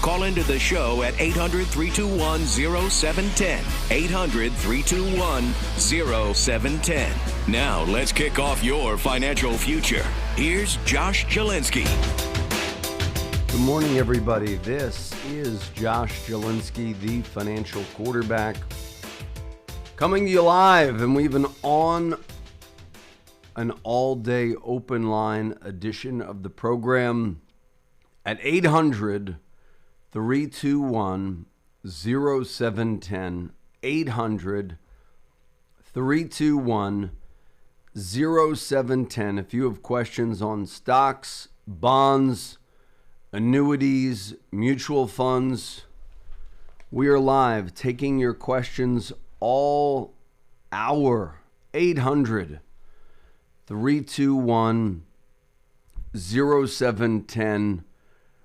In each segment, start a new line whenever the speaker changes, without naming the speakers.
Call into the show at 800-321-0710. 800-321-0710. Now, let's kick off your financial future. Here's Josh Jalinski.
Good morning, everybody. This is Josh Jalinski, the financial quarterback, coming to you live, and we've been on an all-day open line edition of the program at 800-321-0710, 800-321-0710. If you have questions on stocks, bonds, annuities, mutual funds, we are live taking your questions all hour. 800-321-0710.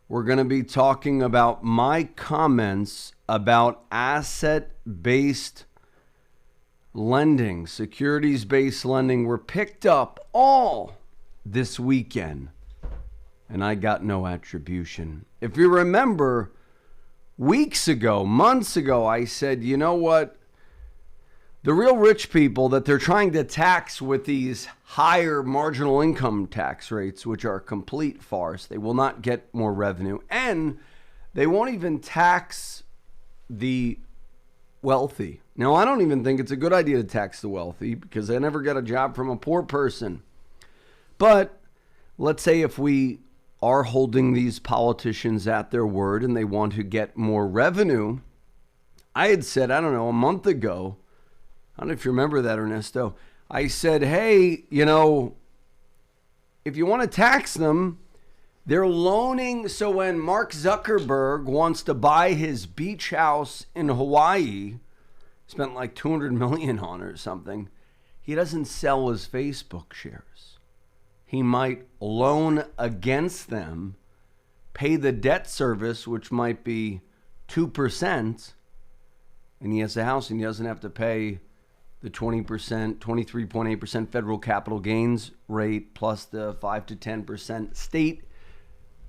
We're going to be talking about my comments about asset-based lending, securities-based lending were picked up all this weekend, and I got no attribution. If you remember, weeks ago, months ago, I said, you know what? The real rich people that they're trying to tax with these higher marginal income tax rates, which are a complete farce, they will not get more revenue, and they won't even tax the wealthy. Now, I don't even think it's a good idea to tax the wealthy because I never got a job from a poor person. But let's say if we are holding these politicians at their word and they want to get more revenue, I had said, I don't know, a month ago, I don't know if you remember that, Ernesto. I said, hey, you know, if you want to tax them, they're loaning. So when Mark Zuckerberg wants to buy his beach house in Hawaii, spent like $200 million on it or something, he doesn't sell his Facebook shares. He might loan against them, pay the debt service, which might be 2%, and he has a house and he doesn't have to pay the 20%, 23.8% federal capital gains rate plus the 5 to 10% state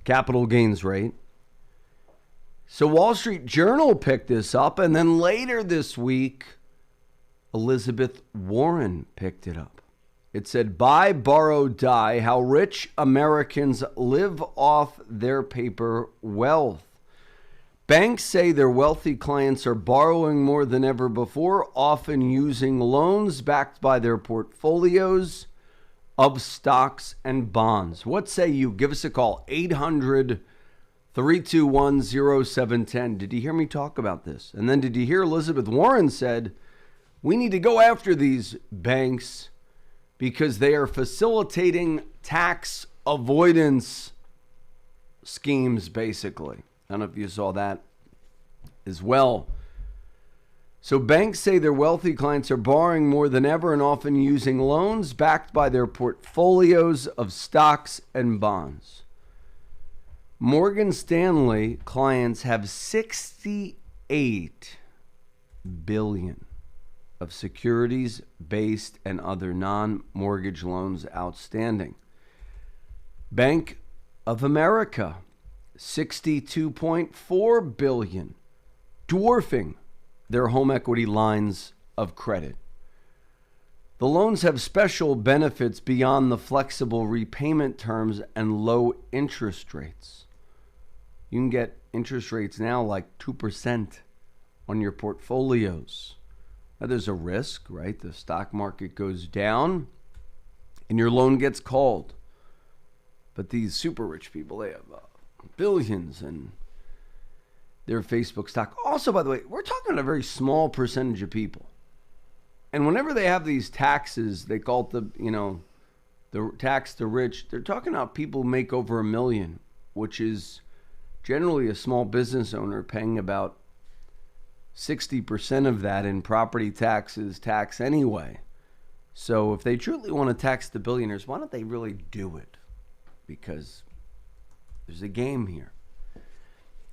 capital gains rate. So Wall Street Journal picked this up, and then later this week, Elizabeth Warren picked it up. It said, buy, borrow, die, how rich Americans live off their paper wealth. Banks say their wealthy clients are borrowing more than ever before, often using loans backed by their portfolios of stocks and bonds. What say you? Give us a call, 800-321-0710. Did you hear me talk about this? And then did you hear Elizabeth Warren said, we need to go after these banks because they are facilitating tax avoidance schemes, basically. I don't know if you saw that as well. So banks say their wealthy clients are borrowing more than ever and often using loans backed by their portfolios of stocks and bonds. Morgan Stanley clients have $68 billion of securities-based and other non-mortgage loans outstanding. Bank of America, $62.4 billion, dwarfing their home equity lines of credit. The loans have special benefits beyond the flexible repayment terms and low interest rates. You can get interest rates now like 2% on your portfolios. Now there's a risk, right? The stock market goes down and your loan gets called. But these super rich people, they have billions in their Facebook stock. Also, by the way, we're talking a very small percentage of people. And whenever they have these taxes, they call it the tax the rich. They're talking about people who make over $1 million, which is generally a small business owner paying about 60% of that in property taxes tax anyway. So if they truly want to tax the billionaires, why don't they really do it? Because there's a game here.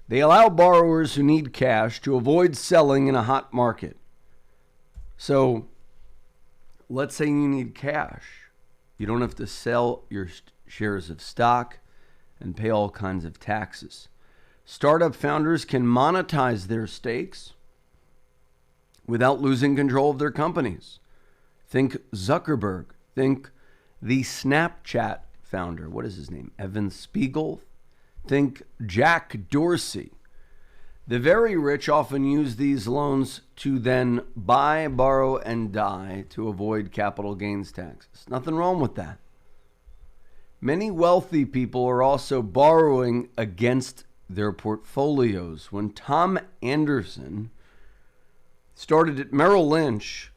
They allow borrowers who need cash to avoid selling in a hot market. So let's say you need cash. You don't have to sell your shares of stock and pay all kinds of taxes. Startup founders can monetize their stakes without losing control of their companies. Think Zuckerberg. Think the Snapchat founder. What is his name? Evan Spiegel. Think Jack Dorsey. The very rich often use these loans to then buy, borrow, and die to avoid capital gains taxes. Nothing wrong with that. Many wealthy people are also borrowing against their portfolios. When Tom Anderson started at Merrill Lynch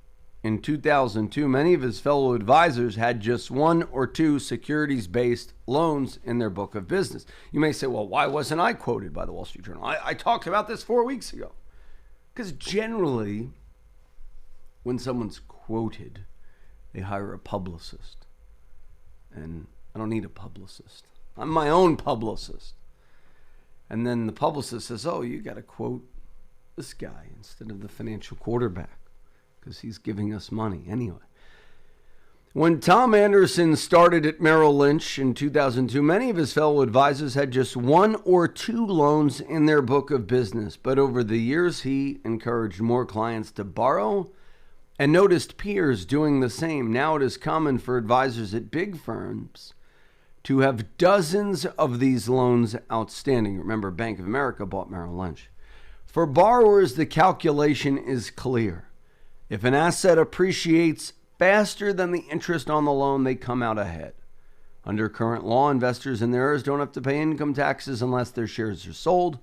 in 2002, many of his fellow advisors had just one or two securities-based loans in their book of business. You may say, well, why wasn't I quoted by the Wall Street Journal? I talked about this 4 weeks ago. Because generally, when someone's quoted, they hire a publicist. And I don't need a publicist. I'm my own publicist. And then the publicist says, oh, you got to quote this guy instead of the financial quarterback, because he's giving us money anyway. When Tom Anderson started at Merrill Lynch in 2002, many of his fellow advisors had just one or two loans in their book of business. But over the years, he encouraged more clients to borrow and noticed peers doing the same. Now it is common for advisors at big firms to have dozens of these loans outstanding. Remember, Bank of America bought Merrill Lynch. For borrowers, the calculation is clear. If an asset appreciates faster than the interest on the loan, they come out ahead. Under current law, investors and their heirs don't have to pay income taxes unless their shares are sold.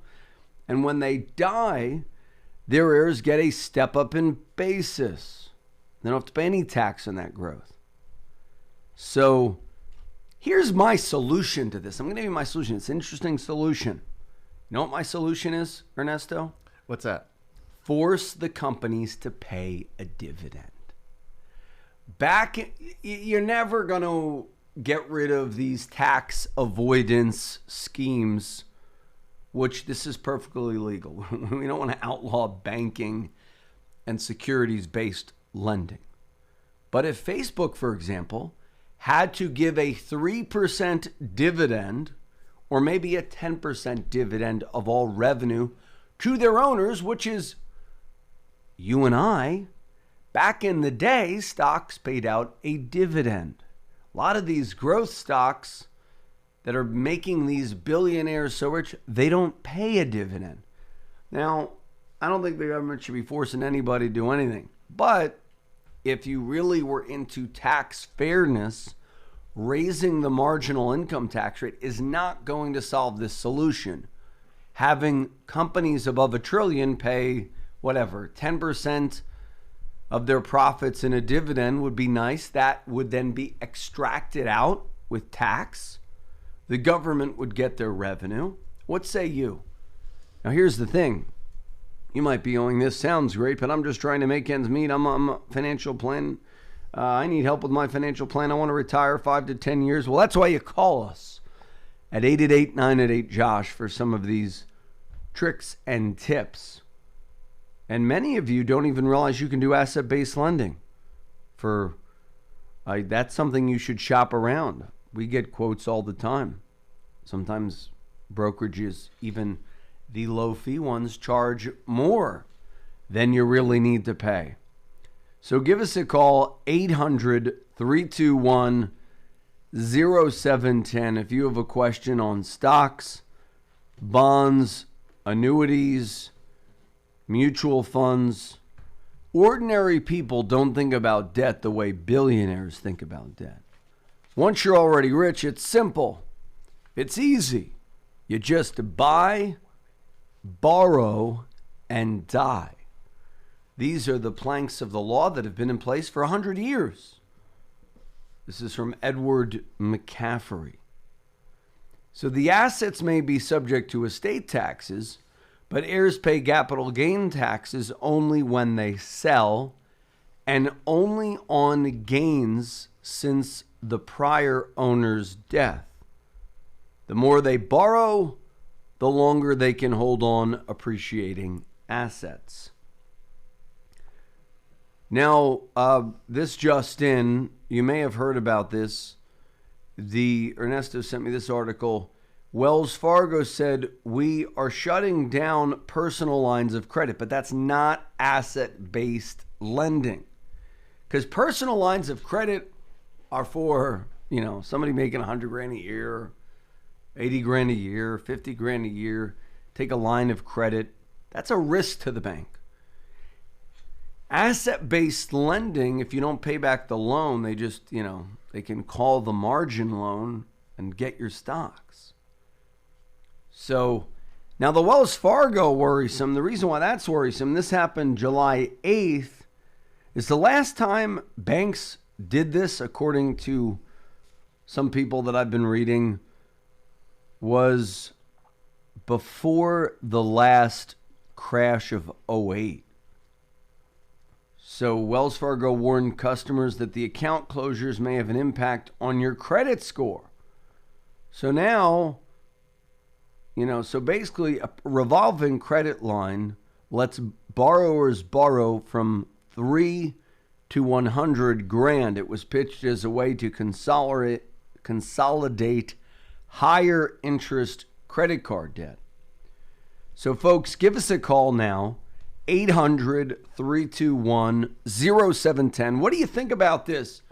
And when they die, their heirs get a step up in basis. They don't have to pay any tax on that growth. So here's my solution to this. I'm going to give you my solution. It's an interesting solution. You know what my solution is, Ernesto?
What's that?
Force the companies to pay a dividend. You're never going to get rid of these tax avoidance schemes, which this is perfectly legal. We don't want to outlaw banking and securities-based lending. But if Facebook, for example, had to give a 3% dividend or maybe a 10% dividend of all revenue to their owners, which is you and I, back in the day, stocks paid out a dividend. A lot of these growth stocks that are making these billionaires so rich, they don't pay a dividend. Now, I don't think the government should be forcing anybody to do anything. But if you really were into tax fairness, raising the marginal income tax rate is not going to solve this solution. Having companies above $1 trillion pay, 10% of their profits in a dividend would be nice. That would then be extracted out with tax. The government would get their revenue. What say you? Now, here's the thing. You might be going, this sounds great, but I'm just trying to make ends meet. I'm a financial plan. I need help with my financial plan. I want to retire 5 to 10 years. Well, that's why you call us at 888-988-JOSH for some of these tricks and tips. And many of you don't even realize you can do asset-based lending. That's something you should shop around. We get quotes all the time. Sometimes brokerages, even the low-fee ones, charge more than you really need to pay. So give us a call, 800-321-0710, if you have a question on stocks, bonds, annuities, mutual funds. Ordinary people don't think about debt the way billionaires think about debt. Once you're already rich, it's simple. It's easy. You just buy, borrow, and die. These are the planks of the law that have been in place for 100 years. This is from Edward McCaffrey. So the assets may be subject to estate taxes, but heirs pay capital gain taxes only when they sell and only on gains since the prior owner's death. The more they borrow, the longer they can hold on appreciating assets. Now, this just in, you may have heard about this. Ernesto sent me this article Wells Fargo said, we are shutting down personal lines of credit, but that's not asset-based lending. Because personal lines of credit are for, somebody making $100,000 a year, $80,000 a year, $50,000 a year, take a line of credit. That's a risk to the bank. Asset-based lending, if you don't pay back the loan, they just, they can call the margin loan and get your stocks. So now the Wells Fargo worrisome, the reason why that's worrisome, this happened July 8th, is the last time banks did this, according to some people that I've been reading, was before the last crash of '08. So Wells Fargo warned customers that the account closures may have an impact on your credit score. So now, so basically a revolving credit line lets borrowers borrow from $3 to $100,000. It was pitched as a way to consolidate higher interest credit card debt. So folks, give us a call now, 800-321-0710. What do you think about this?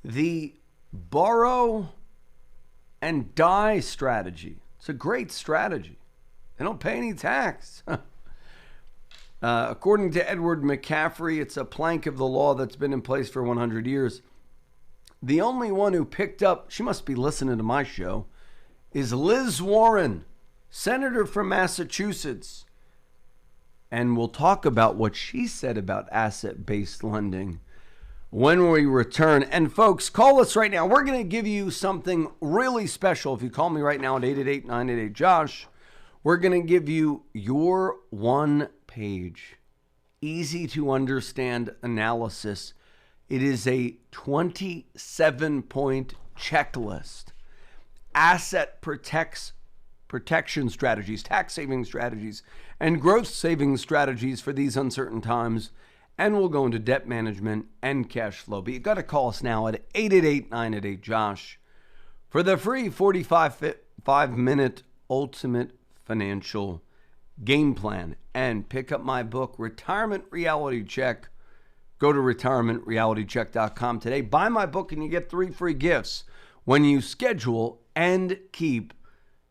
The borrow and die strategy. It's a great strategy. They don't pay any tax. According to Edward McCaffrey, it's a plank of the law that's been in place for 100 years. The only one who picked up, she must be listening to my show, is Liz Warren, senator from Massachusetts. And we'll talk about what she said about asset-based lending when we return. And folks, call us right now. We're going to give you something really special. If you call me right now at 888-988-JOSH, we're going to give you your one-page, easy-to-understand analysis. It is a 27-point checklist. Asset protection strategies, tax saving strategies, and growth saving strategies for these uncertain times. And we'll go into debt management and cash flow. But you got to call us now at 888-988-JOSH for the free 45-minute ultimate financial game plan. And pick up my book, Retirement Reality Check. Go to retirementrealitycheck.com today. Buy my book and you get 3 free gifts when you schedule and keep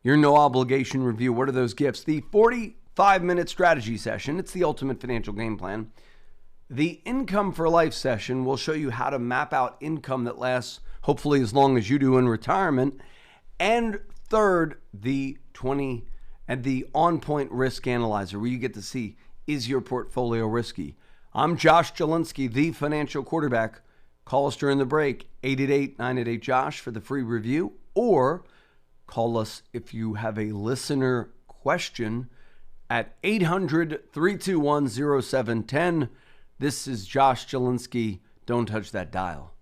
your no obligation review. What are those gifts? The 45-minute strategy session. It's the ultimate financial game plan. The income for life session will show you how to map out income that lasts hopefully as long as you do in retirement. And third, the on-point risk analyzer, where you get to see, is your portfolio risky? I'm Josh Jalinski, the financial quarterback. Call us during the break, 888-988-JOSH for the free review, or call us if you have a listener question at 800-321-0710. This is Josh Jalinski. Don't touch that dial.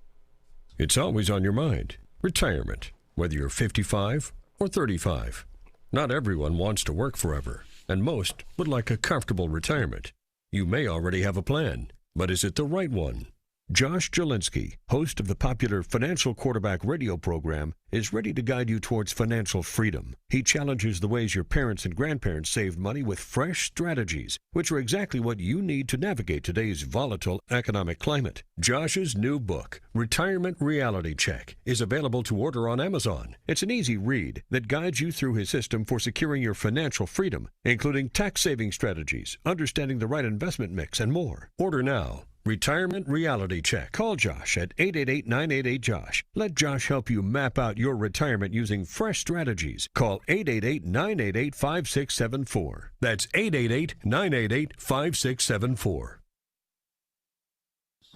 It's always on your mind. Retirement, whether you're 55 or 35. Not everyone wants to work forever, and most would like a comfortable retirement. You may already have a plan, but is it the right one? Josh Jalinski, host of the popular Financial Quarterback radio program, is ready to guide you towards financial freedom. He challenges the ways your parents and grandparents saved money with fresh strategies, which are exactly what you need to navigate today's volatile economic climate. Josh's new book, Retirement Reality Check, is available to order on Amazon. It's an easy read that guides you through his system for securing your financial freedom, including tax-saving strategies, understanding the right investment mix, and more. Order now. Retirement Reality Check. Call Josh at 888-988-JOSH. Let Josh help you map out your retirement using fresh strategies. Call 888-988-5674. That's 888-988-5674.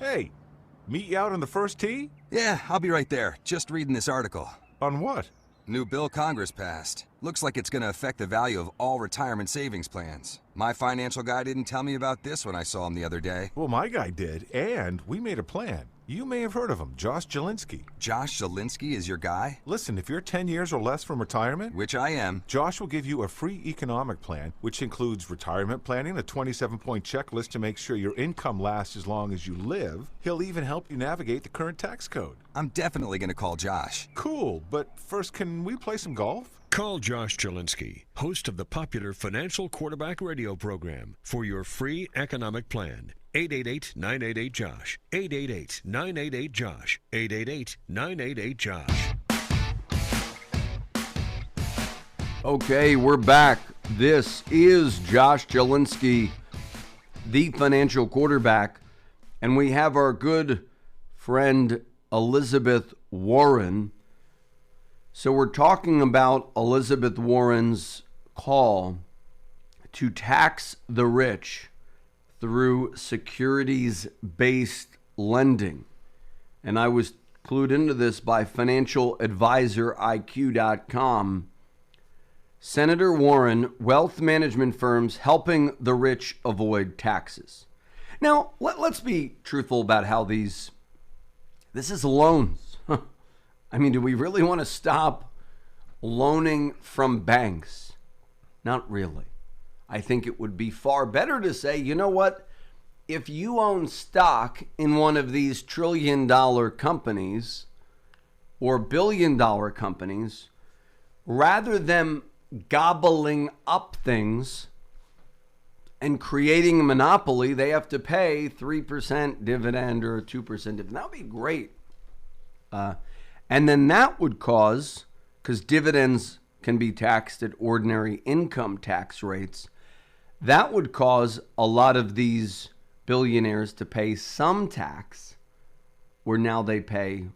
Hey, meet you out on the first tee?
Yeah, I'll be right there. Just reading this article.
On what?
New bill Congress passed. Looks like it's going to affect the value of all retirement savings plans. My financial guy didn't tell me about this when I saw him the other day.
Well, my guy did, and we made a plan. You may have heard of him, Josh Jalinski.
Josh Jalinski is your guy?
Listen, if you're 10 years or less from retirement,
Which I am.
Josh will give you a free economic plan, which includes retirement planning, a 27-point checklist to make sure your income lasts as long as you live. He'll even help you navigate the current tax code.
I'm definitely going to call Josh.
Cool, but first, can we play some golf?
Call Josh Jalinski, host of the popular Financial Quarterback radio program, for your free economic plan. 888-988-JOSH. 888-988-JOSH. 888-988-JOSH.
Okay, we're back. This is Josh Jalinski, the Financial Quarterback, and we have our good friend Elizabeth Warren. So we're talking about Elizabeth Warren's call to tax the rich through securities-based lending. And I was clued into this by financialadvisoriq.com. Senator Warren, wealth management firms helping the rich avoid taxes. Now, let's be truthful about how this is loans. I mean, do we really want to stop loaning from banks? Not really. I think it would be far better to say, you know what? If you own stock in one of these trillion-dollar companies or billion-dollar companies, rather than gobbling up things and creating a monopoly, they have to pay 3% dividend or a 2% dividend. That would be great. And then that would cause, because dividends can be taxed at ordinary income tax rates, that would cause a lot of these billionaires to pay some tax, where now they pay,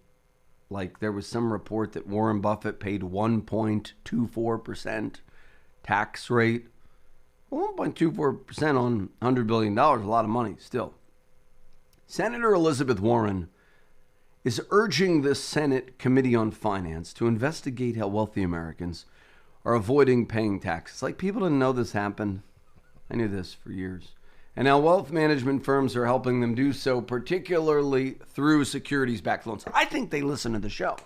like there was some report that Warren Buffett paid 1.24% tax rate. 1.24% on $100 billion, a lot of money still. Senator Elizabeth Warren is urging the Senate Committee on Finance to investigate how wealthy Americans are avoiding paying taxes. Like, people didn't know this happened. I knew this for years. And how wealth management firms are helping them do so, particularly through securities-backed loans. I think they listen to the show.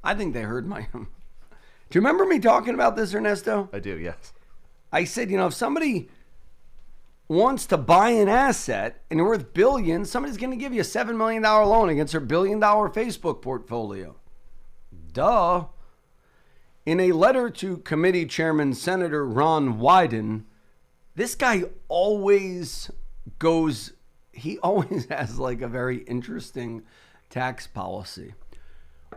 I think they heard my... Do you remember me talking about this, Ernesto?
I do, yes.
I said, if somebody wants to buy an asset and they're worth billions, somebody's going to give you a $7 million loan against their $1 billion Facebook portfolio. Duh. In a letter to committee chairman Senator Ron Wyden, this guy always has like a very interesting tax policy.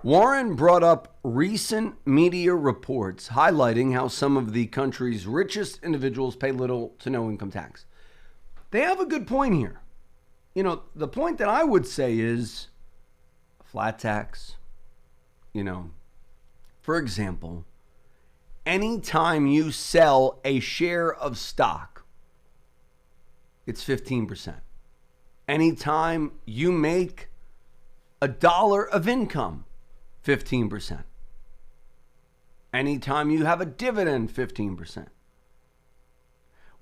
Warren brought up recent media reports highlighting how some of the country's richest individuals pay little to no income tax. They have a good point here. The point that I would say is flat tax. For example, anytime you sell a share of stock, it's 15%. Anytime you make $1 of income, 15%. Anytime you have a dividend, 15%.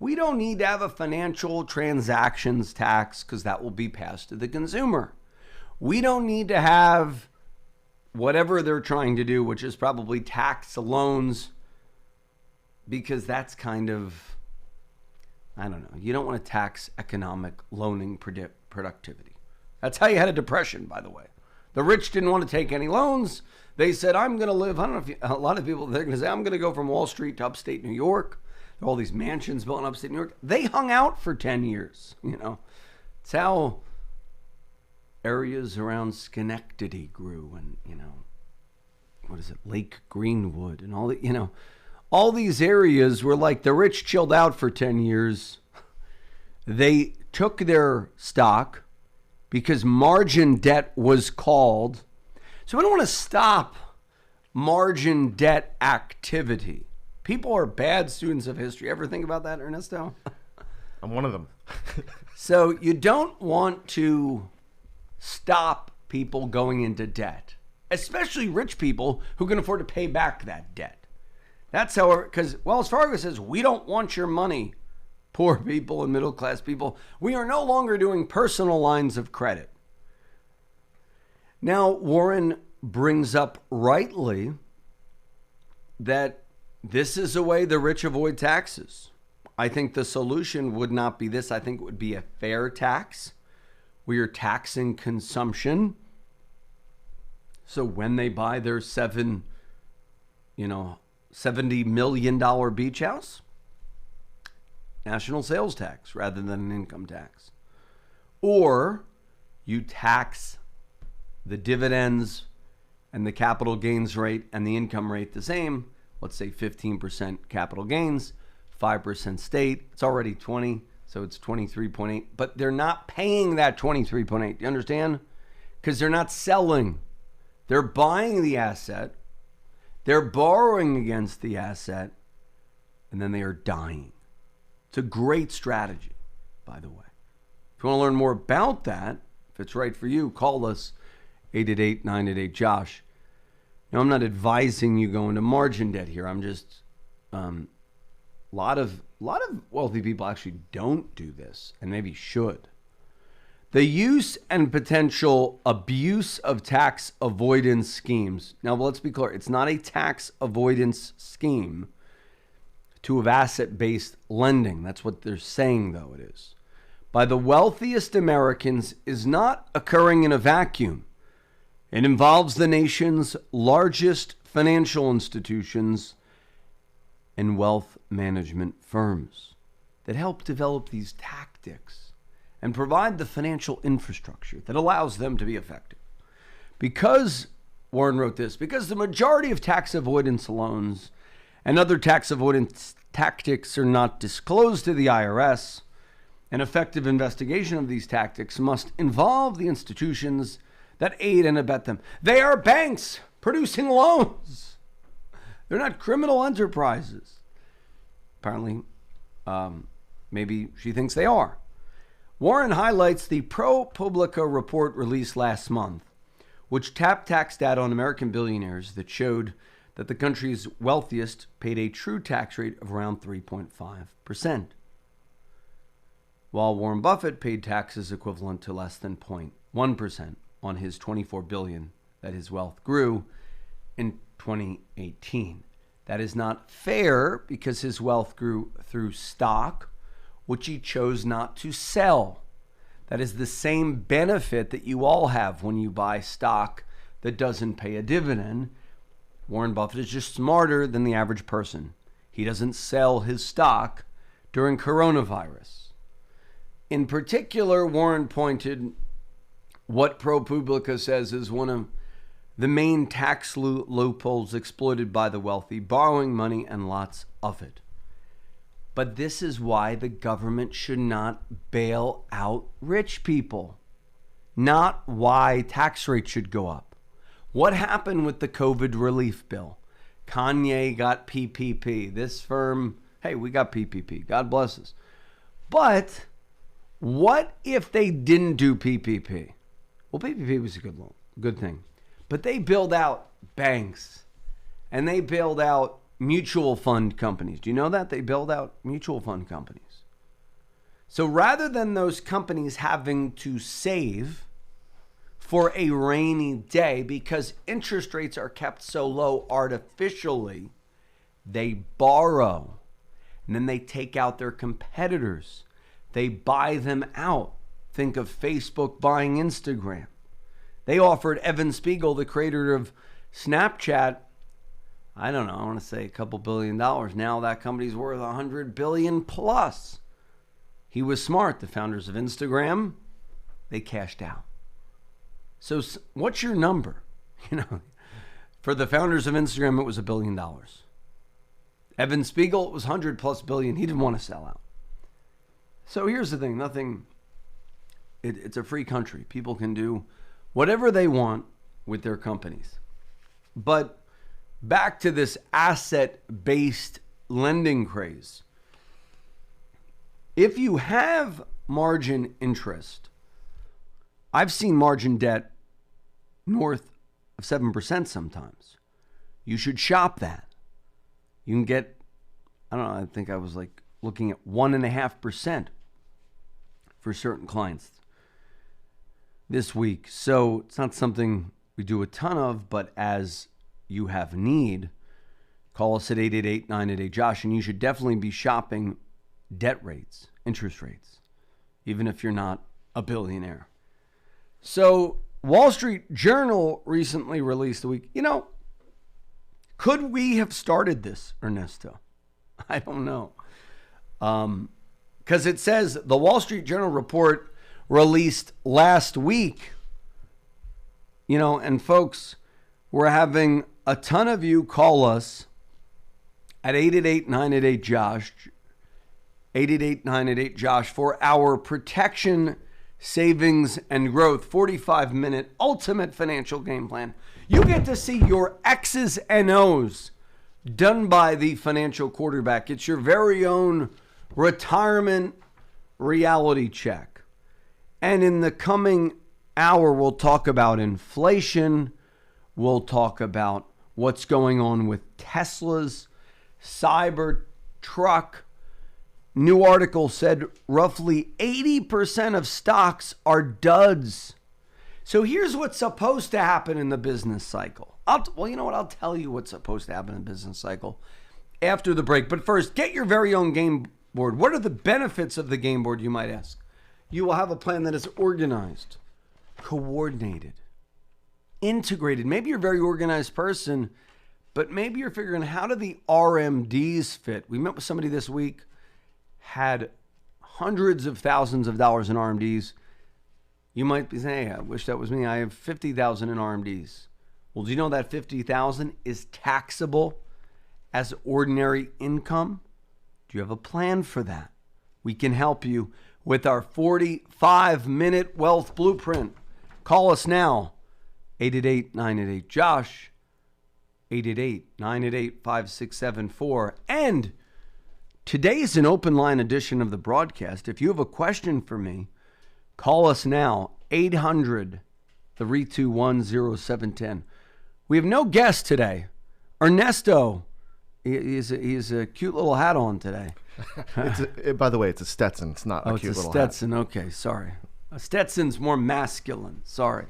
We don't need to have a financial transactions tax because that will be passed to the consumer. We don't need to have whatever they're trying to do, which is probably tax loans, because that's kind of, I don't know. You don't want to tax economic loaning productivity. That's how you had a depression, by the way. The rich didn't want to take any loans. They said, I'm going to live, I don't know if a lot of people, they're going to say, I'm going to go from Wall Street to upstate New York. There are all these mansions built in upstate New York. They hung out for 10 years, It's how areas around Schenectady grew and, Lake Greenwood and all the, all these areas were like the rich chilled out for 10 years. They took their stock because margin debt was called. So we don't want to stop margin debt activity. People are bad students of history. Ever think about that, Ernesto?
I'm one of them.
So you don't want to stop people going into debt, especially rich people who can afford to pay back that debt. That's how, because Wells Fargo says, we don't want your money, poor people and middle class people. We are no longer doing personal lines of credit. Now, Warren brings up rightly that this is a way the rich avoid taxes. I think the solution would not be this. I think it would be a fair tax. We are taxing consumption. So when they buy their $7 $70 million beach house, national sales tax rather than an income tax. Or you tax the dividends and the capital gains rate and the income rate the same. Let's say 15% capital gains, 5% state. It's already 20, so it's 23.8. But they're not paying that 23.8. Do you understand? Because they're not selling. They're buying the asset. They're borrowing against the asset. And then they are dying. It's a great strategy, by the way. If you want to learn more about that, if it's right for you, call us 888-988-JOSH. Now, I'm not advising you go into margin debt here. I'm just, a lot of wealthy people actually don't do this and maybe should. The use and potential abuse of tax avoidance schemes. Now, let's be clear. It's not a tax avoidance scheme to have asset-based lending. That's what they're saying, though it is. By the wealthiest Americans is not occurring in a vacuum. It involves the nation's largest financial institutions and wealth management firms that help develop these tactics and provide the financial infrastructure that allows them to be effective. Because, Warren wrote this, because the majority of tax avoidance loans and other tax avoidance tactics are not disclosed to the IRS, an effective investigation of these tactics must involve the institutions that aid and abet them. They are banks producing loans. They're not criminal enterprises. Apparently, maybe she thinks they are. Warren highlights the ProPublica report released last month, which tapped tax data on American billionaires that showed that the country's wealthiest paid a true tax rate of around 3.5%, while Warren Buffett paid taxes equivalent to less than 0.1% on his $24 billion that his wealth grew in 2018. That is not fair because his wealth grew through stock, which he chose not to sell. That is the same benefit that you all have when you buy stock that doesn't pay a dividend. Warren Buffett is just smarter than the average person. He doesn't sell his stock during coronavirus. In particular, Warren pointed what ProPublica says is one of the main tax loopholes exploited by the wealthy, borrowing money and lots of it. But this is why the government should not bail out rich people, not why tax rates should go up. What happened with the COVID relief bill? Kanye got PPP. This firm, hey, we got PPP. God bless us. But what if they didn't do PPP? Well, PPP was a good thing. But they bailed out banks and they bailed out mutual fund companies. Do you know that? They bailed out mutual fund companies. So rather than those companies having to save for a rainy day because interest rates are kept so low artificially, they borrow and then they take out their competitors. They buy them out. Think of Facebook buying Instagram. They offered Evan Spiegel, the creator of Snapchat, I don't know, I want to say a couple $1 billion. Now that company's worth $100 billion plus. He was smart. The founders of Instagram, they cashed out. So what's your number? For the founders of Instagram, it was $1 billion. Evan Spiegel, it was $100+ billion. He didn't want to sell out. So here's the thing. It's a free country. People can do whatever they want with their companies. But back to this asset-based lending craze. If you have margin interest, I've seen margin debt north of 7% sometimes. You should shop that. You can get, I don't know, I think I was like looking at 1.5% for certain clients this week. So it's not something we do a ton of, but as you have need, call us at 888-988-JOSH, and you should definitely be shopping debt rates, interest rates, even if you're not a billionaire. So Wall Street Journal recently released the week, Could we have started this, Ernesto? I don't know. Because it says the Wall Street Journal report released last week, and folks, we're having a ton of you call us at 888-988-JOSH, 888-988-JOSH for our protection, savings, and growth 45-minute ultimate financial game plan. You get to see your X's and O's done by the financial quarterback. It's your very own retirement reality check. And in the coming hour, we'll talk about inflation. We'll talk about what's going on with Tesla's Cybertruck. New article said roughly 80% of stocks are duds. So here's what's supposed to happen in the business cycle. You know what? I'll tell you what's supposed to happen in the business cycle after the break. But first, get your very own game board. What are the benefits of the game board, you might ask? You will have a plan that is organized, coordinated, integrated. Maybe you're a very organized person, but maybe you're figuring how do the RMDs fit? We met with somebody this week, had hundreds of thousands of dollars in RMDs. You might be saying, hey, I wish that was me. I have 50,000 in RMDs. Well, do you know that 50,000 is taxable as ordinary income? Do you have a plan for that? We can help you with our 45-minute wealth blueprint. Call us now, 888-988-JOSH, 888-988-5674. And today is an open line edition of the broadcast. If you have a question for me, call us now, 800-321-0710. We have no guest today. Ernesto, he's a cute little hat on today.
By the way, it's a Stetson. It's not a cute little hat.
Stetson. Okay, sorry. A Stetson's more masculine. Sorry.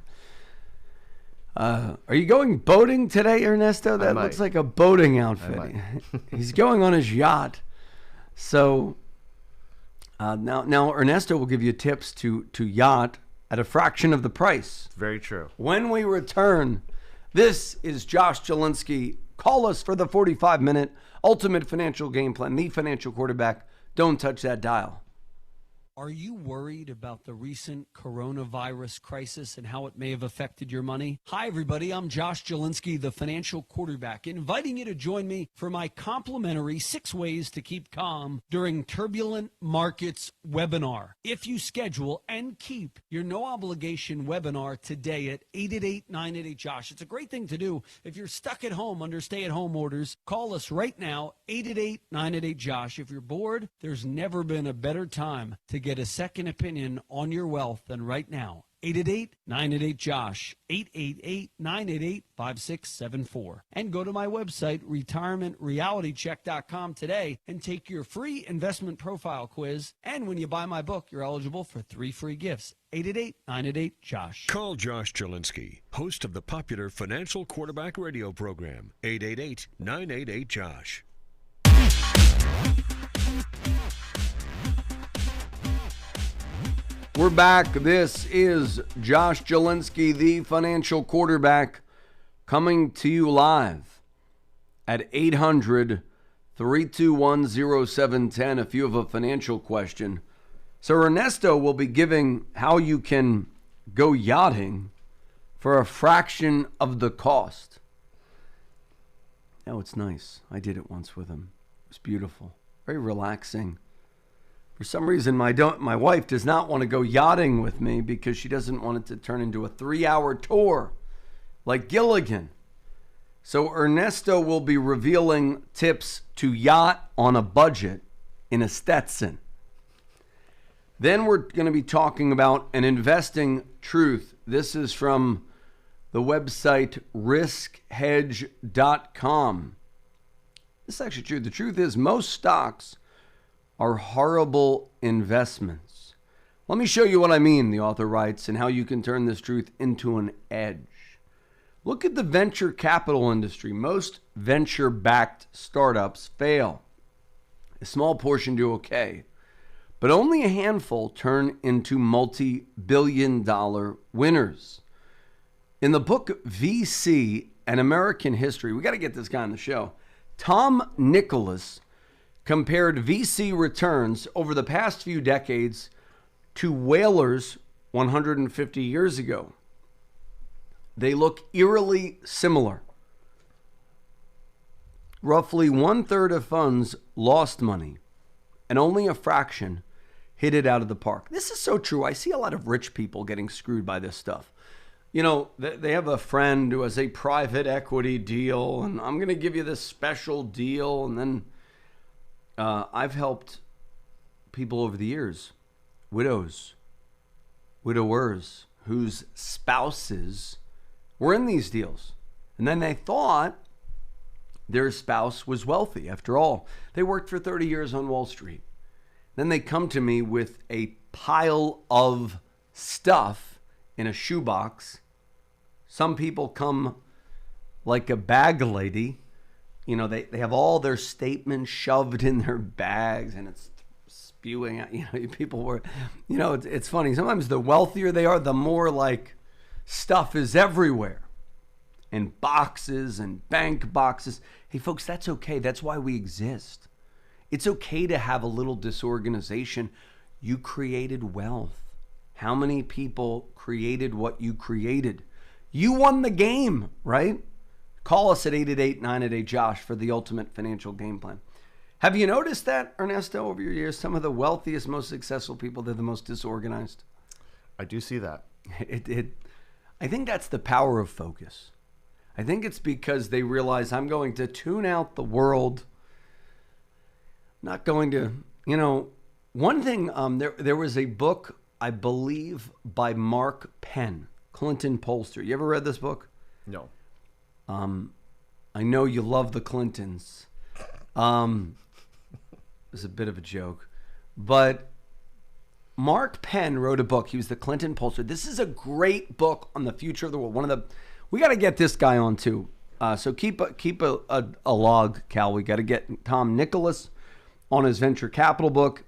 Are you going boating today, Ernesto? That looks like a boating outfit. He's going on his yacht. So now Ernesto will give you tips to yacht at a fraction of the price.
Very true.
When we return, this is Josh Jalinski. Call us for the 45-minute ultimate financial game plan. The financial quarterback. Don't touch that dial.
Are you worried about the recent coronavirus crisis and how it may have affected your money? Hi, everybody. I'm Josh Jalinski, the financial quarterback, inviting you to join me for my complimentary 6 Ways to Keep Calm During Turbulent Markets webinar. If you schedule and keep your no-obligation webinar today at 888-988-JOSH. It's a great thing to do. If you're stuck at home under stay-at-home orders, call us right now, 888-988-JOSH. If you're bored, there's never been a better time to get a second opinion on your wealth than right now. 888-988-JOSH, 888-988-5674. And go to my website, retirementrealitycheck.com today and take your free investment profile quiz. And when you buy my book, you're eligible for 3 free gifts. 888-988-JOSH.
Call Josh Jalinski, host of the popular Financial Quarterback radio program, 888-988-JOSH.
We're back. This is Josh Jalinski, the financial quarterback, coming to you live at 800-321-0710 if you have a financial question. So Ernesto will be giving how you can go yachting for a fraction of the cost. Oh, it's nice. I did it once with him. It was beautiful. Very relaxing. For some reason, my wife does not want to go yachting with me because she doesn't want it to turn into a 3-hour tour like Gilligan. So Ernesto will be revealing tips to yacht on a budget in a Stetson. Then we're going to be talking about an investing truth. This is from the website riskhedge.com. This is actually true. The truth is most stocks are horrible investments. Let me show you what I mean, the author writes, and how you can turn this truth into an edge. Look at the venture capital industry. Most venture-backed startups fail. A small portion do okay, but only a handful turn into multi-billion-dollar winners. In the book VC, and American history. We got to get this guy on the show. Tom Nicholas compared VC returns over the past few decades to whalers 150 years ago. They look eerily similar. Roughly 1/3 of funds lost money, and only a fraction hit it out of the park. This is so true. I see a lot of rich people getting screwed by this stuff. You know, they have a friend who has a private equity deal, and I'm going to give you this special deal. And then I've helped people over the years, widowers, whose spouses were in these deals. And then they thought their spouse was wealthy. After all, they worked for 30 years on Wall Street. Then they come to me with a pile of stuff in a shoebox. Some people come like a bag lady. You know, they have all their statements shoved in their bags and it's spewing out. You know, people were, you know, it's funny. Sometimes the wealthier they are, the more like stuff is everywhere. In boxes and bank boxes. Hey, folks, that's okay. That's why we exist. It's okay to have a little disorganization. You created wealth. How many people created what you created? You won the game, right? Call us at 888-988-JOSH for the ultimate financial game plan. Have you noticed that, Ernesto, over your years? Some of the wealthiest, most successful people, they're the most disorganized.
I do see that.
I think that's the power of focus. I think it's because they realize I'm going to tune out the world. Not going to, you know, one thing, there was a book, I believe, by Mark Penn, Clinton pollster. You ever read this book?
No.
I know you love the Clintons. It's a bit of a joke. But Mark Penn wrote a book. He was the Clinton pollster. This is a great book on the future of the world. We got to get this guy on too. So keep a log, Cal. We got to get Tom Nicholas on his venture capital book.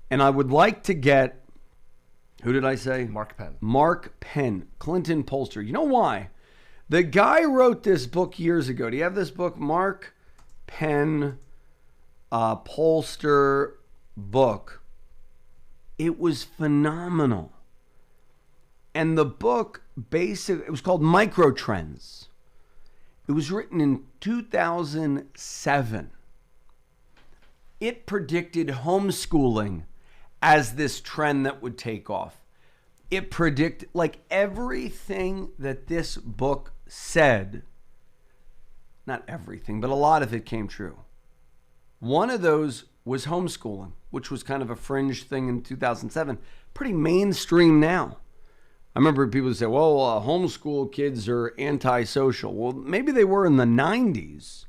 And I would like to get, who did I say?
Mark Penn. Mark
Penn, Clinton pollster. You know why? The guy wrote this book years ago. Do you have this book? Mark Penn pollster book. It was phenomenal. And the book basically, it was called Microtrends. It was written in 2007. It predicted homeschooling as this trend that would take off. It predicted, like, everything that this book said, not everything, but a lot of it came true. One of those was homeschooling, which was kind of a fringe thing in 2007. Pretty mainstream now. I remember people say, well, homeschool kids are antisocial. Well, maybe they were in the 90s,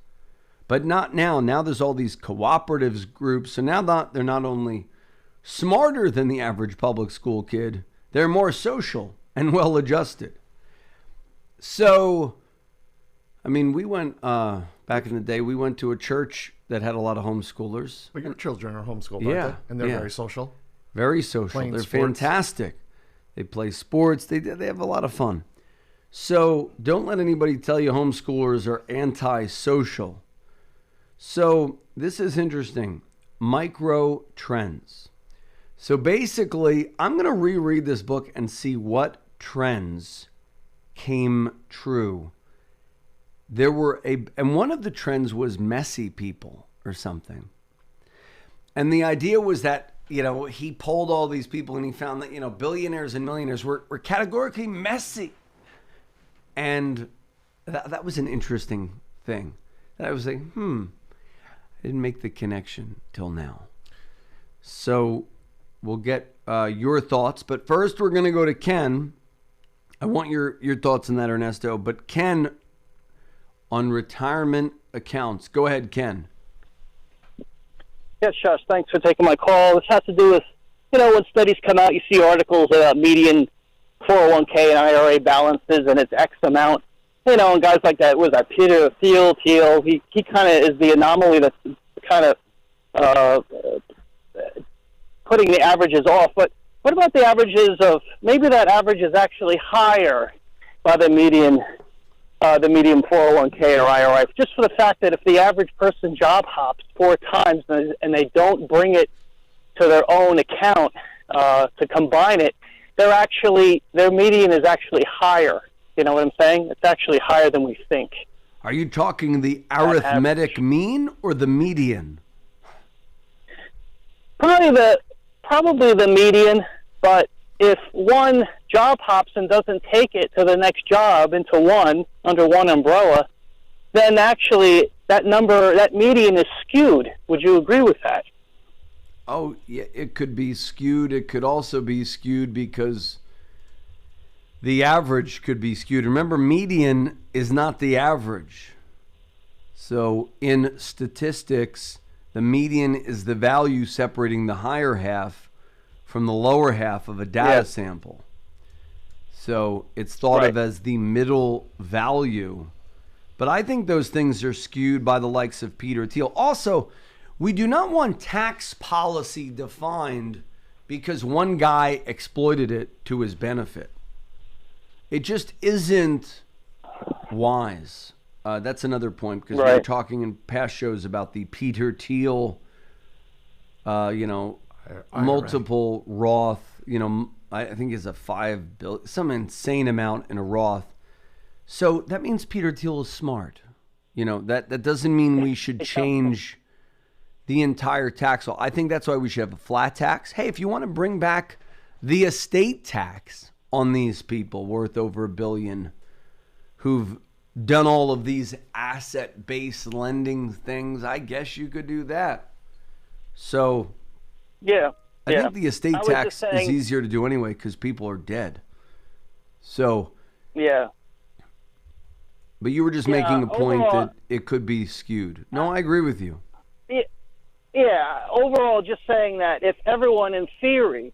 but not now. Now there's all these cooperatives groups. So now they're not only smarter than the average public school kid, they're more social and well-adjusted. So, I mean, we went, back in the day, we went to a church that had a lot of homeschoolers.
But your children are homeschooled, aren't they? And they're very social.
Very social. They're sports. Fantastic. They play sports. They have a lot of fun. So don't let anybody tell you homeschoolers are anti-social. So this is interesting. Micro trends. So basically, I'm going to reread this book and see what trends came true. There were and one of the trends was messy people or something. And the idea was that, you know, he polled all these people and he found that, you know, billionaires and millionaires were categorically messy. And that was an interesting thing. That I was like, I didn't make the connection till now. So we'll get your thoughts. But first, we're going to go to Ken. I want your thoughts on that, Ernesto. But Ken, on retirement accounts. Go ahead, Ken.
Yes, Josh, thanks for taking my call. This has to do with, you know, when studies come out, you see articles about median 401k and IRA balances, and it's X amount. You know, and guys like that, was that Peter Thiel, he kind of is the anomaly that's kind of putting the averages off. But what about the averages of, maybe that average is actually higher by the median the median 401k or IRA, just for the fact that if the average person job hops 4 times and they don't bring it to their own account to combine it, their median is actually higher. You know what I'm saying? It's actually higher than we think.
Are you talking the arithmetic mean or the median?
Probably the median, but if one job hops and doesn't take it to the next job under one umbrella, then actually that median is skewed. Would you agree with that?
Oh, yeah, it could be skewed. It could also be skewed because the average could be skewed. Remember, median is not the average. So in statistics, the median is the value separating the higher half from the lower half of a data sample. So it's thought of as the middle value. But I think those things are skewed by the likes of Peter Thiel. Also, we do not want tax policy defined because one guy exploited it to his benefit. It just isn't wise. That's another point, because we were talking in past shows about the Peter Thiel, multiple Roth, I think it's a $5 billion, some insane amount in a Roth. So that means Peter Thiel is smart. That doesn't mean we should change the entire tax law. I think that's why we should have a flat tax. Hey, if you want to bring back the estate tax on these people worth over $1 billion who've done all of these asset-based lending things, I guess you could do that. So I think the estate tax is easier to do anyway because people are dead. So but you were just making a point that it could be skewed. No, I agree with you.
Yeah, overall, just saying that if everyone in theory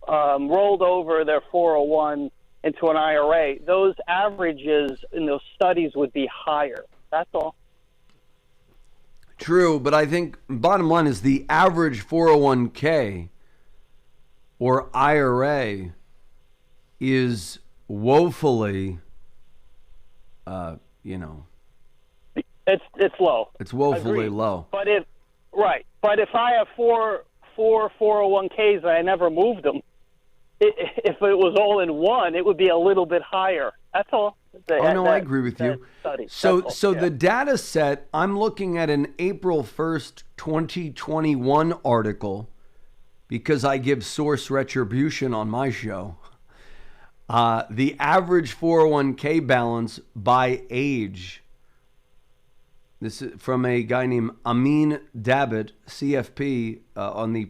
rolled over their 401 into an IRA, those averages in those studies would be higher. That's all.
True, but I think bottom line is the average 401k or IRA is woefully,
It's low.
It's woefully low.
But if I have four 401ks and I never moved them, if it was all in one, it would be a little bit higher. That's all.
I agree with you. So the data set, I'm looking at an April 1st, 2021 article because I give source retribution on my show. The average 401k balance by age. This is from a guy named Amin Dabit, CFP, on the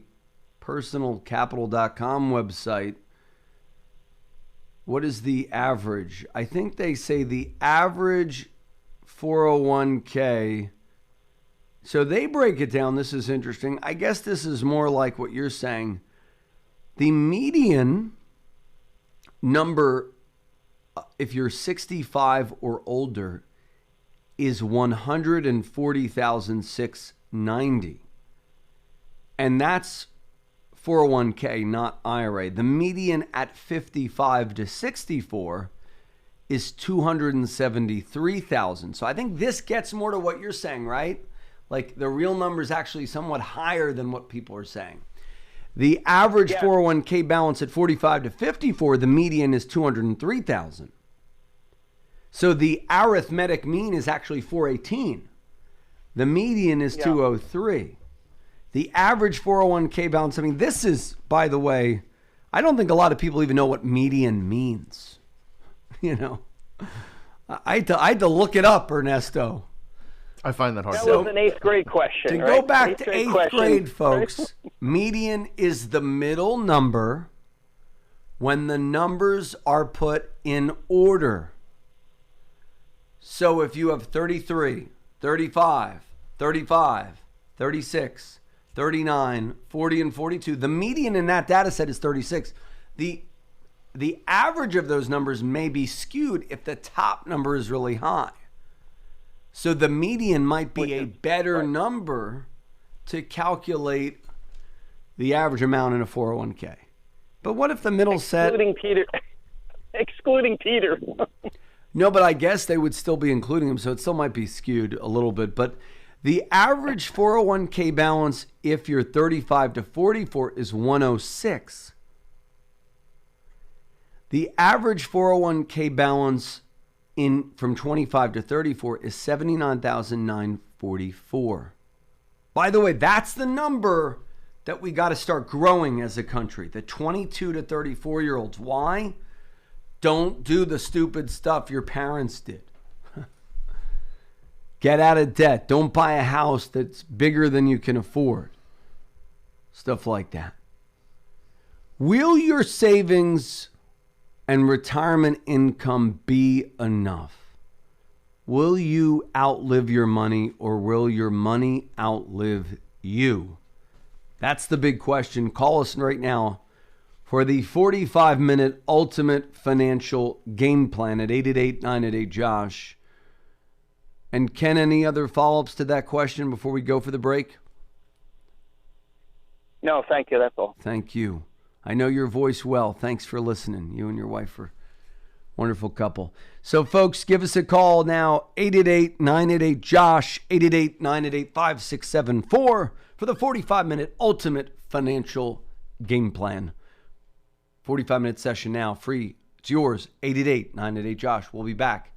personalcapital.com website. What is the average? I think they say the average 401k. So they break it down. This is interesting. I guess this is more like what you're saying. The median number, if you're 65 or older, is 140,690. And that's 401k, not IRA. The median at 55 to 64 is 273,000. So I think this gets more to what you're saying, right? Like the real number is actually somewhat higher than what people are saying. The average 401k balance at 45 to 54, the median is 203,000. So the arithmetic mean is actually 418. The median is 203. The average 401k balance, this is, by the way, I don't think a lot of people even know what median means. I had to look it up, Ernesto.
I find that hard.
That was an 8th grade question.
To go back to 8th grade, folks, median is the middle number when the numbers are put in order. So if you have 33, 35, 35, 36, 39, 40, and 42, the median in that data set is 36. The average of those numbers may be skewed if the top number is really high. So the median might be a better number to calculate the average amount in a 401k. But what if the middle set...
Excluding Peter.
No, but I guess they would still be including them, so it still might be skewed a little bit. But the average 401k balance, if you're 35 to 44, is 106. The average 401k balance from 25 to 34 is 79,944. By the way, that's the number that we got to start growing as a country, the 22 to 34-year-olds. Why? Don't do the stupid stuff your parents did. Get out of debt. Don't buy a house that's bigger than you can afford. Stuff like that. Will your savings and retirement income be enough? Will you outlive your money, or will your money outlive you? That's the big question. Call us right now for the 45-minute ultimate financial game plan at 888-988-JOSH. And Ken, any other follow-ups to that question before we go for the break?
No, thank you. That's all.
Thank you. I know your voice well. Thanks for listening. You and your wife are a wonderful couple. So, folks, give us a call now, 888-988-JOSH, 888-988-5674 for the 45-minute ultimate financial game plan. 45-minute session now, free. It's yours, 888-988-JOSH. We'll be back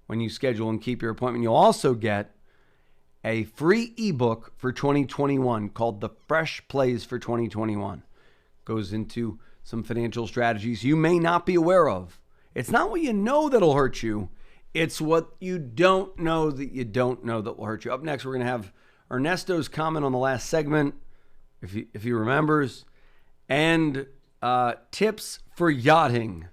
when you schedule and keep your appointment. You'll also get a free ebook for 2021 called The Fresh Plays for 2021. Goes into some financial strategies you may not be aware of. It's not what you know that'll hurt you. It's what you don't know that you don't know that will hurt you. Up next, we're going to have Ernesto's comment on the last segment, if he remembers, and tips for yachting.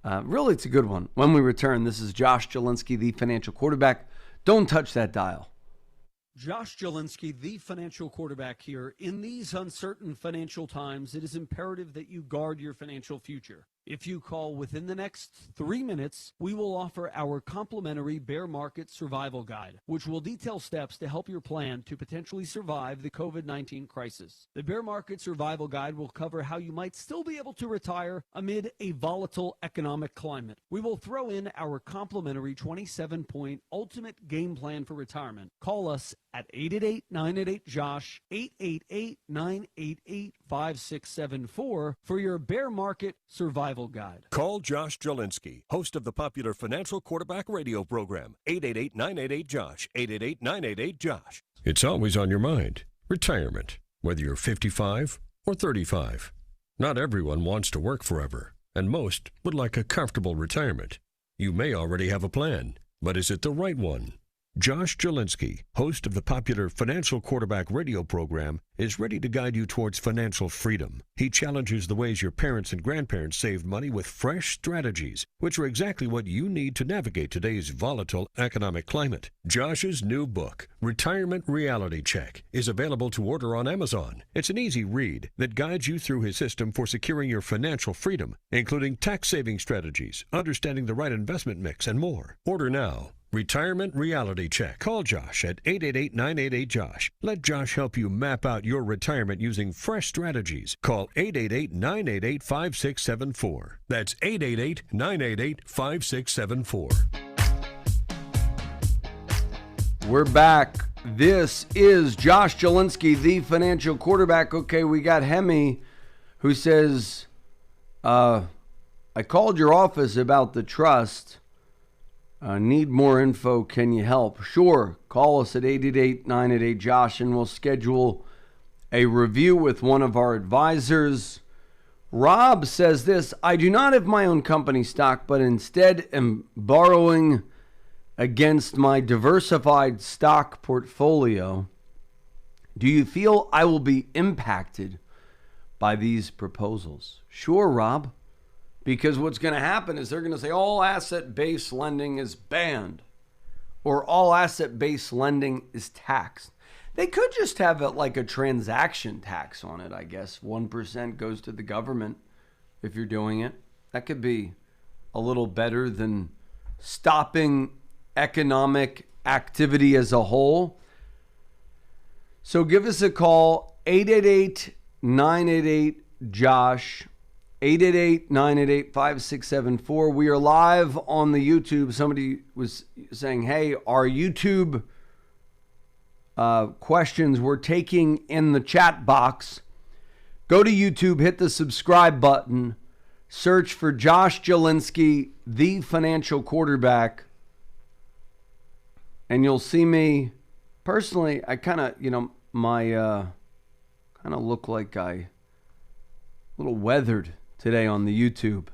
Really, it's a good one. When we return, this is Josh Jalinski, the financial quarterback. Don't touch that dial.
Josh Jalinski, the financial quarterback here. In these uncertain financial times, it is imperative that you guard your financial future. If you call within the next 3 minutes, we will offer our complimentary bear market survival guide, which will detail steps to help your plan to potentially survive the COVID-19 crisis. The bear market survival guide will cover how you might still be able to retire amid a volatile economic climate. We will throw in our complimentary 27-point ultimate game plan for retirement. Call us at 888-988-JOSH, 888-988-5674 for your bear market survival guide.
Call Josh Jalinski, host of the popular financial quarterback radio program, 888-988-JOSH, 888-988-JOSH. It's always on your mind. Retirement, whether you're 55 or 35. Not everyone wants to work forever, and most would like a comfortable retirement. You may already have a plan, but is it the right one? Josh Jalinski, host of the popular financial quarterback radio program, is ready to guide you towards financial freedom. He challenges the ways your parents and grandparents saved money with fresh strategies, which are exactly what you need to navigate today's volatile economic climate. Josh's new book, Retirement Reality Check, is available to order on Amazon. It's an easy read that guides you through his system for securing your financial freedom, including tax-saving strategies, understanding the right investment mix, and more. Order now. Retirement Reality Check. Call Josh at 888-988-JOSH. Let Josh help you map out your retirement using fresh strategies. Call 888-988-5674. That's 888-988-5674.
We're back. This is Josh Jalinski, the financial quarterback. Okay, we got Hemi, who says, I called your office about the trust. Need more info. Can you help? Sure. Call us at 888-988-JOSH and we'll schedule a review with one of our advisors. Rob says this: I do not have my own company stock, but instead am borrowing against my diversified stock portfolio. Do you feel I will be impacted by these proposals? Sure, Rob. Because what's going to happen is they're going to say all asset-based lending is banned or all asset-based lending is taxed. They could just have it like a transaction tax on it, I guess. 1% goes to the government if you're doing it. That could be a little better than stopping economic activity as a whole. So give us a call, 888-988-JOSH. 888-988-5674. We are live on the YouTube. Somebody was saying, hey, our YouTube questions we're taking in the chat box. Go to YouTube, hit the subscribe button, search for Josh Jalinski, the financial quarterback, and you'll see me. Personally, I kind of, my kind of look like a little weathered today on the YouTube.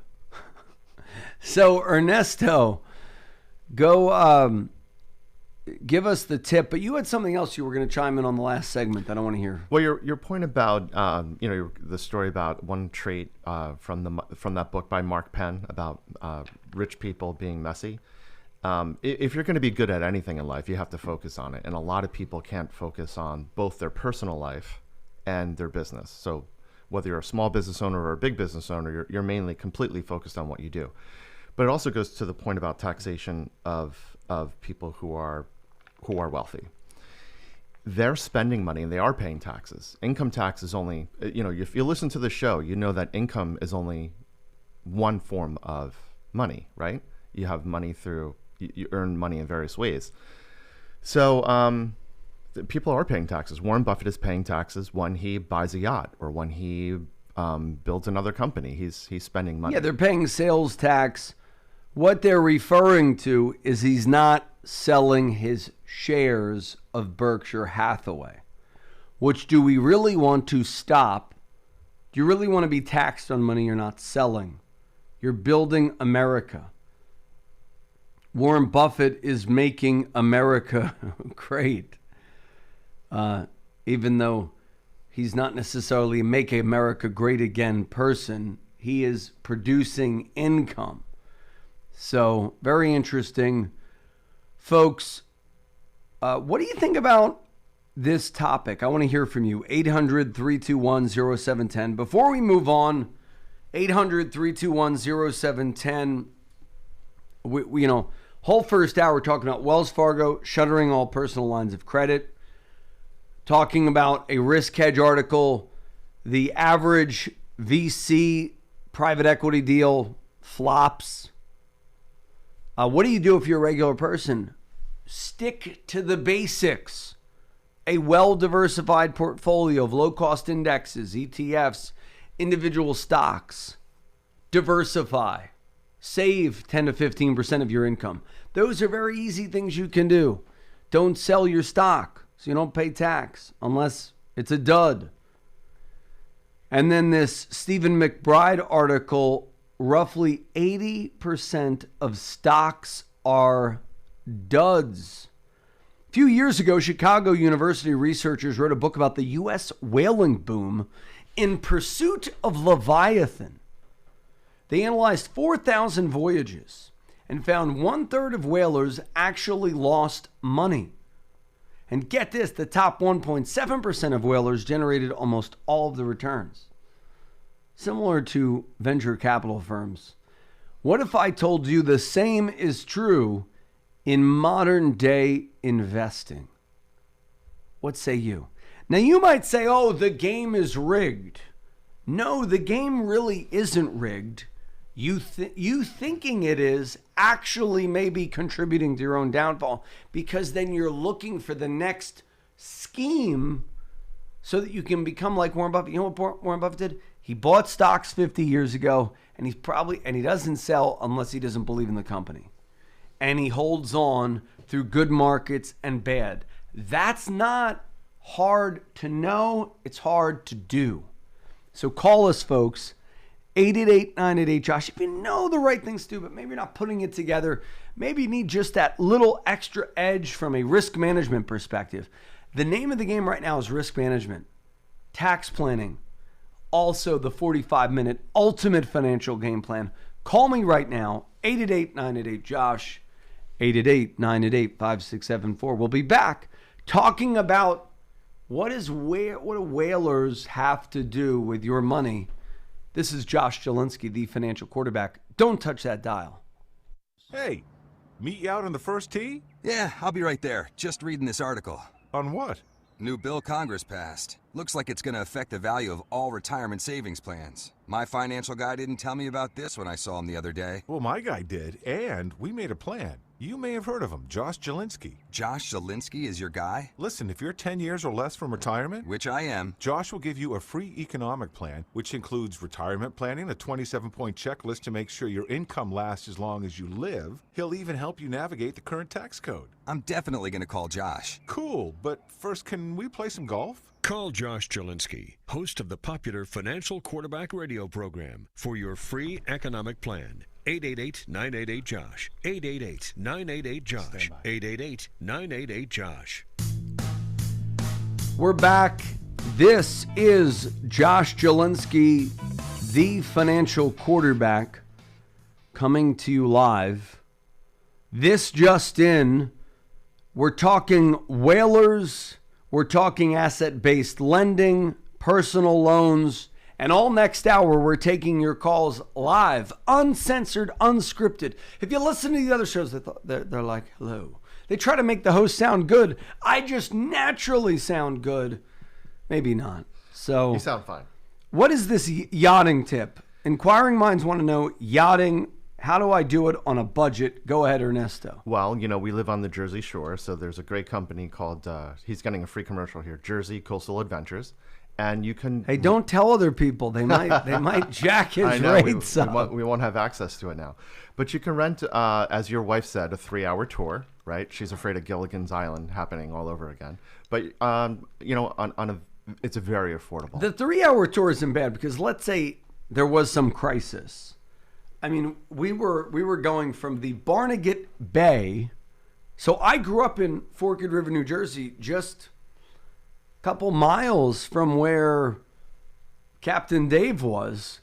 So, Ernesto, go give us the tip. But you had something else you were going to chime in on the last segment that I want to hear.
Well, your point about the story about one trait from that book by Mark Penn about rich people being messy. If you're going to be good at anything in life, you have to focus on it. And a lot of people can't focus on both their personal life and their business. So whether you're a small business owner or a big business owner, you're mainly completely focused on what you do. But it also goes to the point about taxation of people who are wealthy. They're spending money and they are paying taxes. Income tax is only, if you listen to the show, you know that income is only one form of money, right? You have money through, you earn money in various ways. So people are paying taxes. Warren Buffett is paying taxes when he buys a yacht or when he builds another company. He's spending money.
Yeah, they're paying sales tax. What they're referring to is he's not selling his shares of Berkshire Hathaway, which do we really want to stop? Do you really want to be taxed on money you're not selling? You're building America. Warren Buffett is making America great. Even though he's not necessarily a make America great again person, he is producing income. So very interesting. Folks, what do you think about this topic? I want to hear from you. 800-321-0710. Before we move on, 800-321-0710. We whole first hour talking about Wells Fargo shuttering all personal lines of credit, talking about a risk hedge article, the average VC private equity deal flops. What do you do if you're a regular person? Stick to the basics. A well-diversified portfolio of low-cost indexes, ETFs, individual stocks. Diversify. Save 10 to 15% of your income. Those are very easy things you can do. Don't sell your stock so you don't pay tax unless it's a dud. And then this Stephen McBride article, roughly 80% of stocks are duds. A few years ago, Chicago University researchers wrote a book about the U.S. whaling boom in pursuit of Leviathan. They analyzed 4,000 voyages and found 1/3 of whalers actually lost money. And get this, the top 1.7% of whalers generated almost all of the returns. Similar to venture capital firms. What if I told you the same is true in modern day investing? What say you? Now you might say, oh, the game is rigged. No, the game really isn't rigged. You thinking it is actually may be contributing to your own downfall, because then you're looking for the next scheme so that you can become like Warren Buffett. You know what Warren Buffett did? He bought stocks 50 years ago, and he doesn't sell unless he doesn't believe in the company. And he holds on through good markets and bad. That's not hard to know. It's hard to do. So call us, folks. 888-988-JOSH. If you know the right things to do, but maybe you're not putting it together, maybe you need just that little extra edge from a risk management perspective. The name of the game right now is risk management, tax planning, also the 45-minute ultimate financial game plan. Call me right now, 888-988-JOSH, 888-988-5674. We'll be back talking about what do whalers have to do with your money. This is Josh Jalinski, the financial quarterback. Don't touch that dial.
Hey, meet you out on the first tee?
Yeah, I'll be right there. Just reading this article.
On what?
New bill Congress passed. Looks like it's going to affect the value of all retirement savings plans. My financial guy didn't tell me about this when I saw him the other day.
Well, my guy did, and we made a plan. You may have heard of him, Josh Jalinski.
Josh Jalinski is your guy?
Listen, if you're 10 years or less from retirement,
Which I am.
Josh will give you a free economic plan, which includes retirement planning, a 27-point checklist to make sure your income lasts as long as you live. He'll even help you navigate the current tax code.
I'm definitely going to call Josh.
Cool, but first, can we play some golf?
Call Josh Jalinski, host of the popular Financial Quarterback radio program, for your free economic plan. 888-988-JOSH. 888-988-JOSH. 888-988-JOSH.
We're back. This is Josh Jalinski, the financial quarterback, coming to you live. This just in, we're talking whalers, we're talking asset-based lending, personal loans, and all next hour, we're taking your calls live, uncensored, unscripted. If you listen to the other shows, they're like, hello. They try to make the host sound good. I just naturally sound good. Maybe not. So
You sound fine.
what is this yachting tip? Inquiring minds want to know yachting. How do I do it on a budget? Go ahead, Ernesto.
Well, we live on the Jersey Shore, so there's a great company called, he's getting a free commercial here, Jersey Coastal Adventures. And you can...
Hey, don't tell other people. They might jack his
I know,
rates up.
we won't have access to it now. But you can rent, as your wife said, a 3-hour tour, right? She's afraid of Gilligan's Island happening all over again. But, it's very affordable.
The 3-hour tour isn't bad because let's say there was some crisis. I mean, we were going from the Barnegat Bay. So I grew up in Forked River, New Jersey, just a couple miles from where Captain Dave was.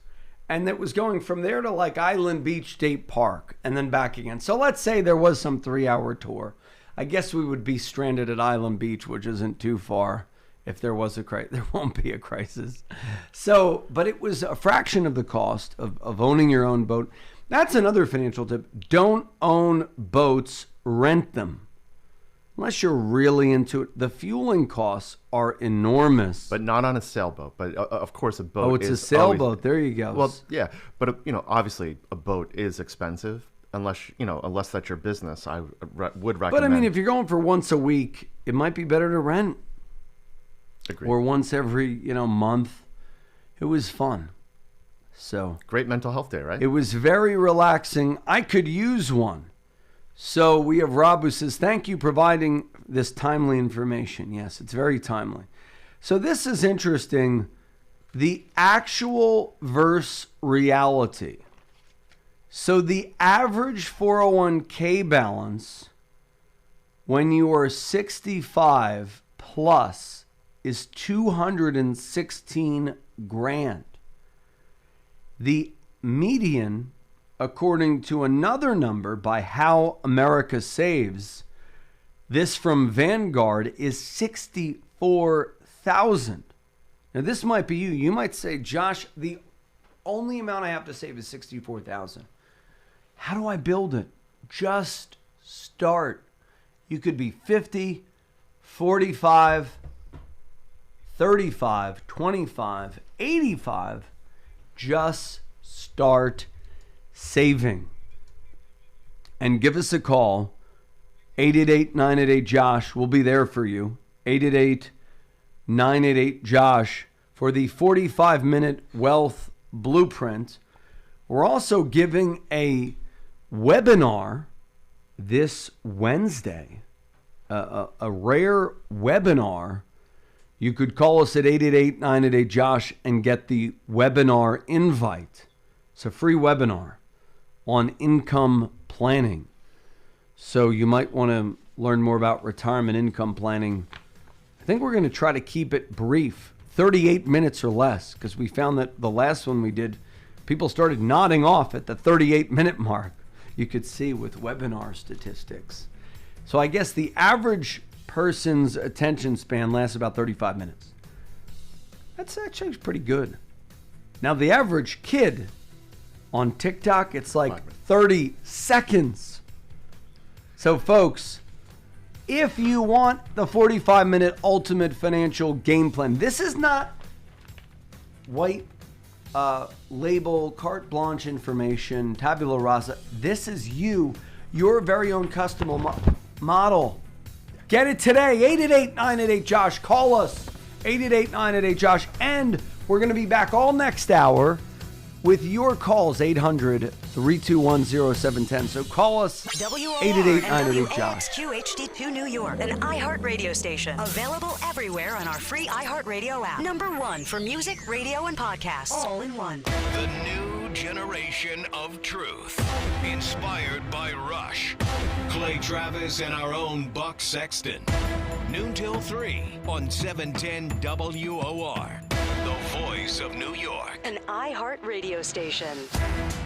And it was going from there to like Island Beach State Park and then back again. So let's say there was some 3-hour tour. I guess we would be stranded at Island Beach, which isn't too far. If there was a crisis, there won't be a crisis. So, but it was a fraction of the cost of owning your own boat. That's another financial tip. Don't own boats, rent them. Unless you're really into it. The fueling costs are enormous.
But not on a sailboat. But of course, a boat.
Oh, it's
is
a sailboat.
always,
there you go.
Well, yeah, but obviously, a boat is expensive. Unless that's your business, I would recommend.
But I mean, if you're going for once a week, it might be better to rent.
Agreed.
Or once every month. It was fun. So
great mental health day, right?
It was very relaxing. I could use one. So we have Rob who says, thank you providing this timely information. Yes, it's very timely. So this is interesting. The actual versus reality. So the average 401k balance when you are 65 plus is $216 grand. The median, according to another number by How America Saves, this from Vanguard, is $64,000. Now this might be you. You might say, Josh, the only amount I have to save is $64,000. How do I build it? Just start. You could be 50, 45, 35, 25, 85, just start saving. And give us a call, 888-988-JOSH. We'll be there for you, 888-988-JOSH, for the 45-minute wealth blueprint. We're also giving a webinar this Wednesday, a rare webinar. You could call us at 888-988-JOSH and get the webinar invite. It's a free webinar on income planning. So you might want to learn more about retirement income planning. I think we're going to try to keep it brief, 38 minutes or less, because we found that the last one we did, people started nodding off at the 38-minute mark. You could see with webinar statistics. So I guess the average person's attention span lasts about 35 minutes. That's actually pretty good. Now, the average kid on TikTok, it's like 30 seconds. So, folks, If you want the 45-minute ultimate financial game plan, this is not white label, carte blanche information, tabula rasa. This is your very own custom model. Get it today, 888-988-JOSH. Call us, 888-988-JOSH. And we're going to be back all next hour with your calls, 800-321-0710. So call us, 888-988-JOSH.
WHQ-HD2 New York, an iHeart radio station. Available everywhere on our free iHeart Radio app. Number one for music, radio, and podcasts. All in one.
The new generation of truth. Inspired by Rush. Clay Travis and our own Buck Sexton. Noon till 3 on 710 WOR. The voice of New York.
An iHeart radio station.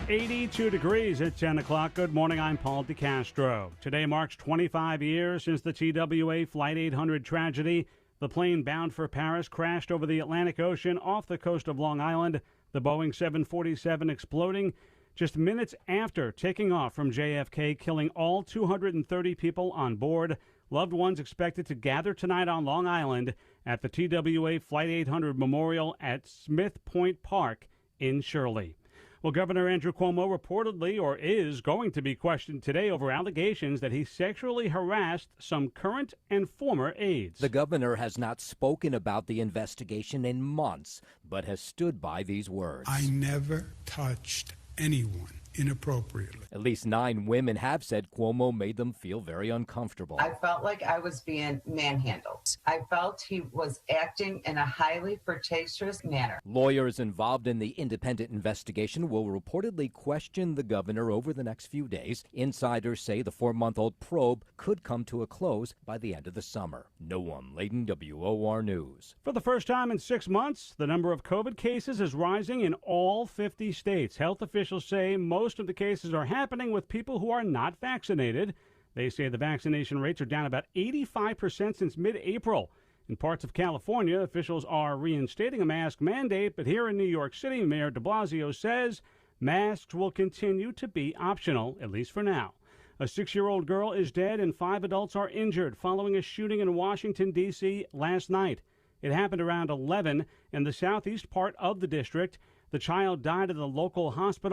82 degrees at 10 o'clock. Good morning, I'm Paul DeCastro. Today marks 25 years since the TWA Flight 800 tragedy. The plane bound for Paris crashed over the Atlantic Ocean off the coast of Long Island. The Boeing 747 exploding just minutes after taking off from JFK, killing all 230 people on board. Loved ones expected to gather tonight on Long Island at the TWA Flight 800 Memorial at Smith Point Park in Shirley. Well, Governor Andrew Cuomo reportedly or is going to be questioned today over allegations that he sexually harassed some current and former aides.
The governor has not spoken about the investigation in months, but has stood by these words.
I never touched anyone inappropriately.
At least 9 women have said Cuomo made them feel very uncomfortable.
I felt like I was being manhandled. I felt he was acting in a highly flirtatious manner.
Lawyers involved in the independent investigation will reportedly question the governor over the next few days. Insiders say the 4-month-old probe could come to a close by the end of the summer. Noam Layden, WOR News.
For the first time in 6 months, the number of COVID cases is rising in all 50 states. Health officials say most of the cases are happening with people who are not vaccinated. They say the vaccination rates are down about 85% since mid-April. In parts of California, officials are reinstating a mask mandate, but here in New York City, Mayor de Blasio says masks will continue to be optional, at least for now. A 6-year-old girl is dead and 5 adults are injured following a shooting in Washington, D.C. last night. It happened around 11 in the southeast part of the district. The child died at the local hospital.